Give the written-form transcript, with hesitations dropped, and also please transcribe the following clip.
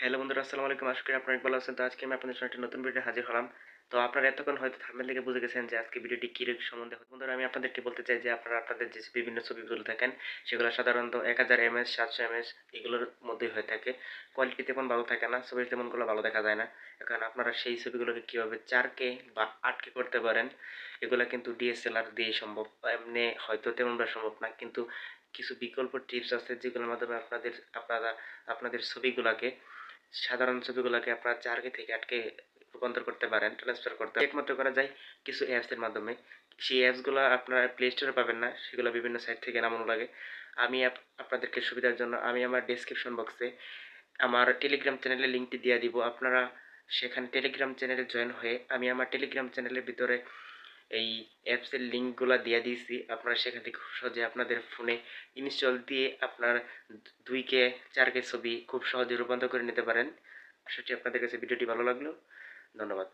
Hello বন্ধুরা, আসসালামু আলাইকুম। আশা করি আপনারা ভালো আছেন। তো আজকে আমি আপনাদের সামনে একটা নতুন ভিডিও হাজির হলাম। তো আপনারা এতক্ষণ হয়তো থাম্বনেল দেখে বুঝে গেছেন যে আজকে ভিডিওটি কি সম্বন্ধে হবে। বন্ধুরা, আমি আপনাদেরকে বলতে চাই যে আপনারা আপনাদের যে বিভিন্ন ছবিগুলো দেখেন সেগুলো সাধারণত 1000 এমএস 700 এমএস এগুলোর মধ্যেই হয়ে থাকে। কোয়ালিটি তেমন ভালো থাকে না, ছবি তেমনগুলো ভালো দেখা যায় না। এখন আপনারা সেই ছবিগুলোকে কীভাবে 4K বা 8K করতে পারেন, এগুলো কিন্তু ডিএসএলআর দিয়ে সম্ভব। এমনি হয়তো তেমনভাবে সম্ভব না, কিন্তু কিছু বিকল্প টিপস আছে যেগুলোর মাধ্যমে আপনারা আপনাদের ছবিগুলোকে সাধারণ ছবিগুলোকে আপনারা 4K থেকে 8K রূপান্তর করতে পারেন, ট্রান্সফার করতে একমাত্র করা যায় কিছু অ্যাপসের মাধ্যমে। সেই অ্যাপসগুলো আপনারা প্লে স্টোরে পাবেন না, সেগুলো বিভিন্ন সাইট থেকে নামানো লাগে। আমি আপনাদেরকে সুবিধার জন্য আমি আমার ডেসক্রিপশন বক্সে আমার টেলিগ্রাম চ্যানেলের লিঙ্কটি দিয়ে দিব। আপনারা সেখানে টেলিগ্রাম চ্যানেলে জয়েন হয়ে আমি আমার টেলিগ্রাম চ্যানেলের ভিতরে এই অ্যাপসের লিঙ্কগুলো দিয়ে দিয়েছি। আপনারা সেখান থেকে খুব সহজে আপনাদের ফোনে ইনস্টল দিয়ে আপনার 2K 4K ছবি খুব সহজে রূপান্তর করে নিতে পারেন। আশা করি আপনাদের কাছে ভিডিওটি ভালো লাগলো। ধন্যবাদ।